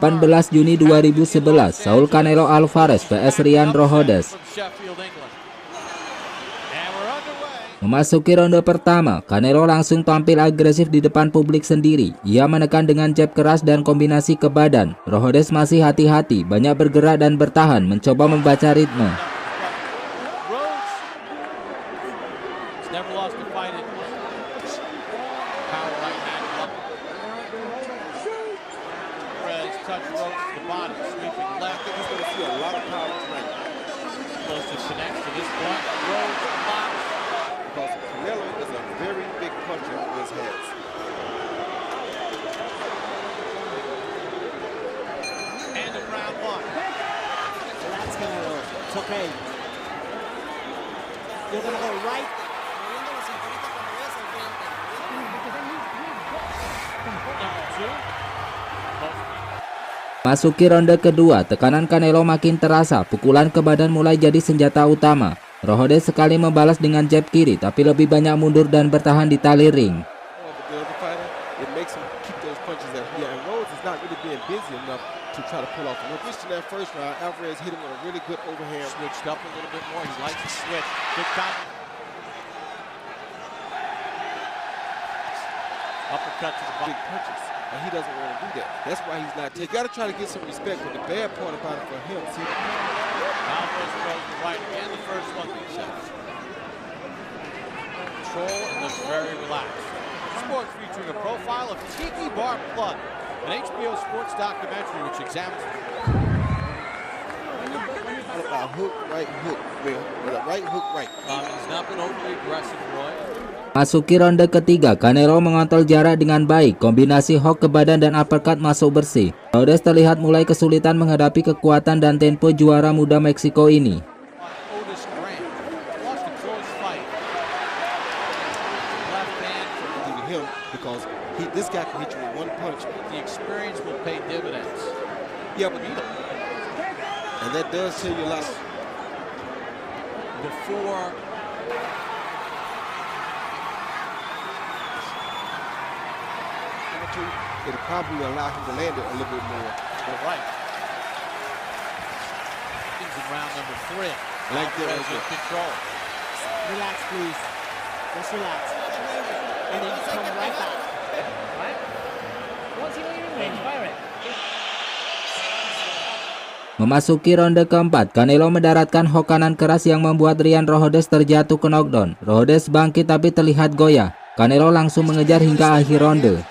18 Juni 2011, Saul Canelo Alvarez vs Ryan Rohodes. Memasuki ronde pertama, Canelo langsung tampil agresif di depan publik sendiri. Ia menekan dengan jab keras dan kombinasi ke badan. Rohodes masih hati-hati, banyak bergerak dan bertahan, mencoba membaca ritme. Canelo is a very big puncher in his hands. End of round one. Relax, Canelo. It's okay. You're gonna go right. Masuki ronde kedua, tekanan Canelo makin terasa, pukulan ke badan mulai jadi senjata utama. Rohodes sekali membalas dengan jab kiri, tapi lebih banyak mundur dan bertahan di tali ring. And he doesn't want to do that. That's why he's not taking. You got to try to get some respect. But the bad part about it for him, see, Alvarez goes right again. The first one he shots. Control and looks very relaxed. Sports featuring a profile of Tiki Bar Blood, an HBO sports documentary which examines. what about hook, right hook, Will? With a right hook, right. He's not been overly aggressive, Roy. Masuki ronde ketiga, Canelo mengontrol jarak dengan baik, kombinasi hook ke badan dan uppercut masuk bersih. Rohodes terlihat mulai kesulitan menghadapi kekuatan dan tempo juara muda Meksiko ini. This guy can hit you with one punch. The experience will pay dividends. Yeah, but and that does tell you a lot. Before it'll probably allow him to land it a little bit more. You're right. He's in round number 3. Like that, in control. Relax, please. Just relax. And then just come right back. Right? What's he doing? Fire it. Memasuki ronde keempat, Canelo mendaratkan hook kanan keras yang membuat Ryan Rohodes terjatuh ke knockdown. Rohodes bangkit tapi terlihat goyah. Canelo langsung mengejar hingga akhir ronde.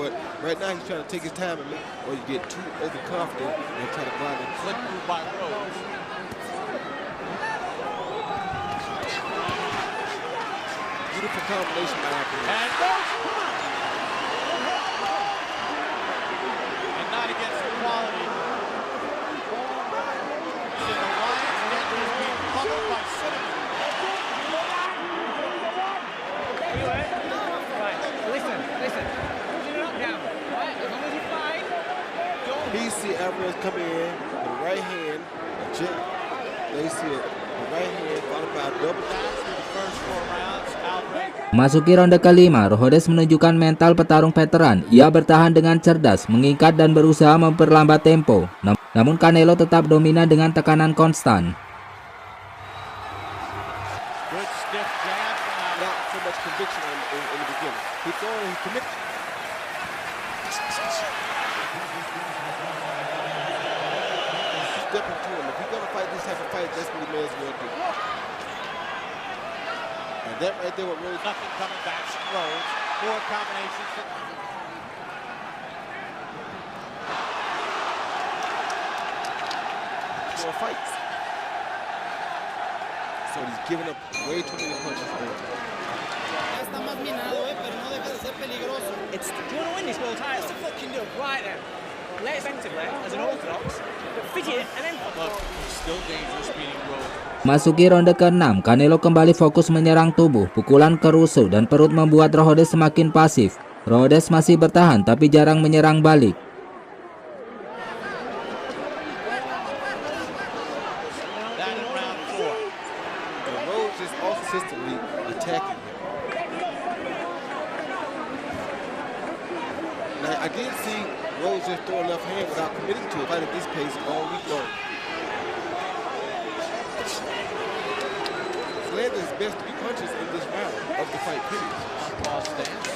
But right now he's trying to take his time and make, or you get too overconfident and try to blind him. Flip move by Rhodes. Beautiful combination by Alvarez. And Rhodes, come on! And not against the quality. So the Lions net is being pummeled by Cinnamon. Listen. He see Alvarez come in with the right hand, a jab. They see it, the right hand followed by a double down through the first 4 rounds. Alvarez. Memasuki ronde kelima, Rohodes menunjukkan mental petarung veteran. Ia bertahan dengan cerdas, mengikat dan berusaha memperlambat tempo. Namun Canelo tetap dominan dengan tekanan konstan. Good stiff jab. Not so much conviction in the beginning. He thought he committed. Step into him. If he's gonna fight this type of fight, that's what he may as well do. And that right there with Rhodes. Nothing coming back from Rhodes. More combinations. More fights. So he's giving up way too many punches. Está más minado, pero no deja de ser peligroso. Do you want to win this world title? What's the fucking do? Right then. Let's effectively, as an orthodox, but fidget and then Look, he's still dangerous beating Rhodes. Masuki ronde ke-6, Canelo kembali fokus menyerang tubuh, pukulan ke rusuk dan perut membuat Rohodes semakin pasif. Rohodes masih bertahan tapi jarang menyerang balik. Rhodes is also consistently attacking him. Now, I did see Rose just throw a left hand without committing to it. Fight at this pace all week long. He's landed his best 3 punches in this round of the fight, period. Ball stance.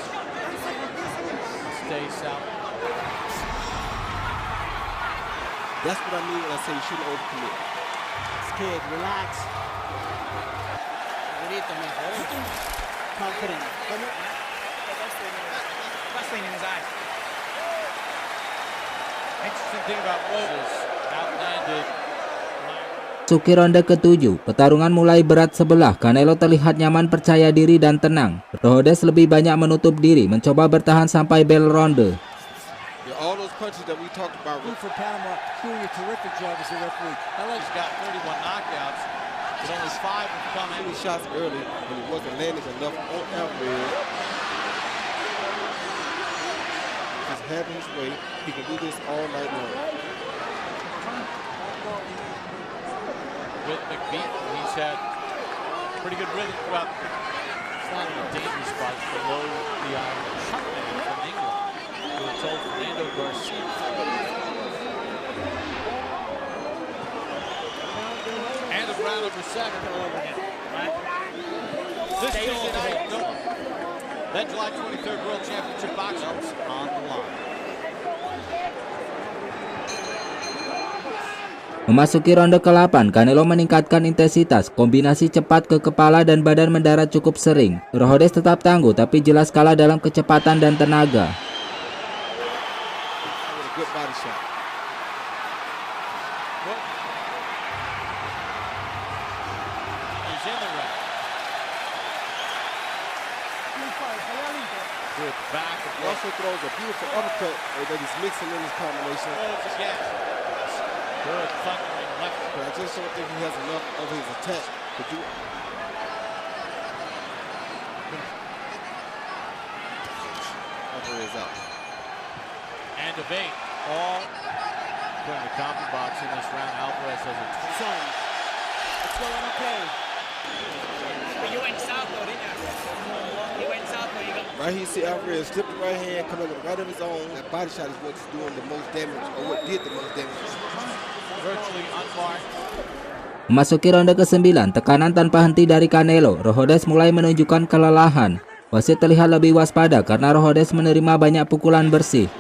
Stay south. That's what I mean when I say you shouldn't overcommit. Kid, relax. Grito mejor. Confident. Wrestling in his eyes. Interesting thing about Rose, outlanded. Memasuki ronde ke-7, pertarungan mulai berat sebelah. Canelo terlihat nyaman, percaya diri dan tenang. Rohodes lebih banyak menutup diri, mencoba bertahan sampai bel ronde. Yeah, all those punches that we talked about. For Panama, doing a terrific job as a referee. He's got 31 knockouts, but only 5 have come in. Many shots early, but he wasn't landing enough on Alvarez. Just having his way, he can do this all night long. With McBeat, he's had pretty good rhythm throughout. It's not in a dangerous spot below the eye of Chuckman from England. We're told Fernando Garcia. And a round over 7 over him. Right? This Tuesday night, that July 23rd World Championship boxing on the line. Memasuki ronde ke-8, Canelo meningkatkan intensitas, kombinasi cepat ke kepala dan badan mendarat cukup sering. Rohodes tetap tangguh, tapi jelas kalah dalam kecepatan dan tenaga. Good body shot. He's in the ring. Good back. He also throws a beautiful uppercut that he's mixing in his combination. Throws again. Good thundering left. But I just don't think he has enough of his attack to do it. Alvarez out. And debate. All putting the combo box in this round. Alvarez has a Son, it's going okay. But you went south though, didn't you? You went south though, you got... Right here, you see Alvarez slip the right hand, come up with right of his own. That body shot is what's doing the most damage, or what did the most damage. virtually unmarked. Memasuki ronde ke-9, tekanan tanpa henti dari Canelo, Rohodes mulai menunjukkan kelelahan. Wasit terlihat lebih waspada karena Rohodes menerima banyak pukulan bersih.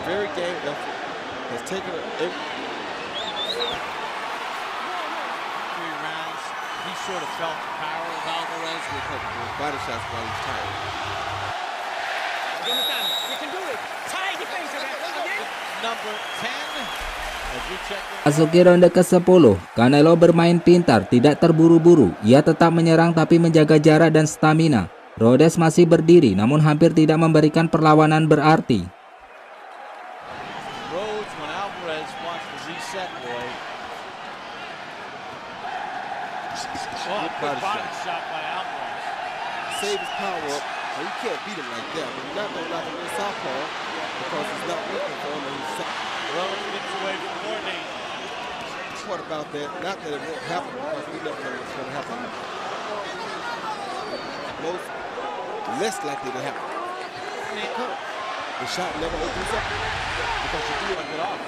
Very game effort has taken three rounds. He sort of felt the power of Alvarez with body shots while he's tired. Jonathan, you can do it. Tie defense again. Number 10. As we check in. Masuki ronde ke-10, Canelo bermain pintar, tidak terburu-buru. Ia tetap menyerang tapi menjaga jarak dan stamina. Rohodes masih berdiri namun hampir tidak memberikan perlawanan berarti. Good body shot by Alvarez. Save his power up. Well, you can't beat him like that. But you're not going to knock him in southpaw because he's not working for him. Rose gets away from more danger. What about that? Not that it won't happen because we never know what's going to happen. Most less likely to happen. The shot never opens up because you do it off.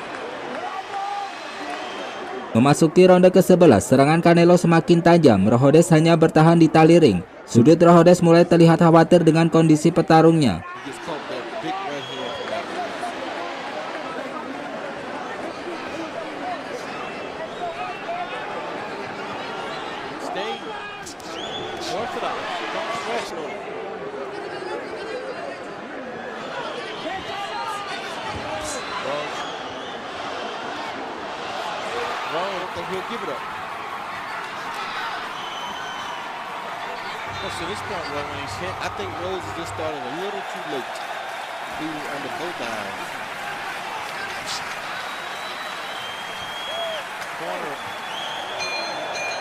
Memasuki ronde ke-11, serangan Canelo semakin tajam. Rohodes hanya bertahan di tali ring. Sudut Rohodes mulai terlihat khawatir dengan kondisi petarungnya. He'll give it up. Well, to this point, when he's hit, I think Rose is just starting a little too late. beating under both eyes. Corner.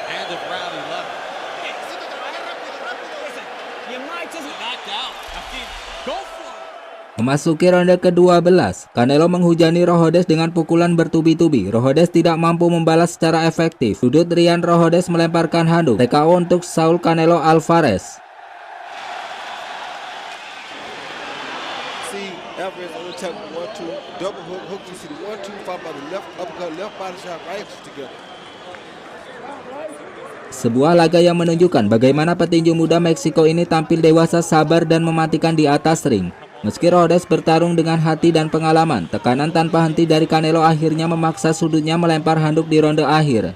End of round 11. You might as well. Knocked out. I mean, go for it. Memasuki ronde ke-12, Canelo menghujani Rohodes dengan pukulan bertubi-tubi. Rohodes tidak mampu membalas secara efektif. Sudut Ryan Rohodes melemparkan handuk TKO untuk Saul Canelo Alvarez. See, Alvarez only took 1-2, double hook. You see the 1-2 followed by the left uppercut, left body shot, right together. Sebuah laga yang menunjukkan bagaimana petinju muda Meksiko ini tampil dewasa, sabar, dan mematikan di atas ring. Meski Rohodes bertarung dengan hati dan pengalaman, tekanan tanpa henti dari Canelo akhirnya memaksa sudutnya melempar handuk di ronde akhir.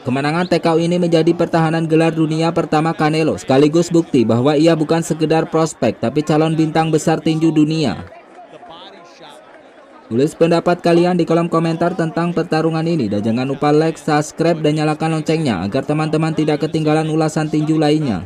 Kemenangan TKO ini menjadi pertahanan gelar dunia pertama Canelo, sekaligus bukti bahwa ia bukan sekedar prospek, tapi calon bintang besar tinju dunia. Tulis pendapat kalian di kolom komentar tentang pertarungan ini, dan jangan lupa like, subscribe, dan nyalakan loncengnya agar teman-teman tidak ketinggalan ulasan tinju lainnya.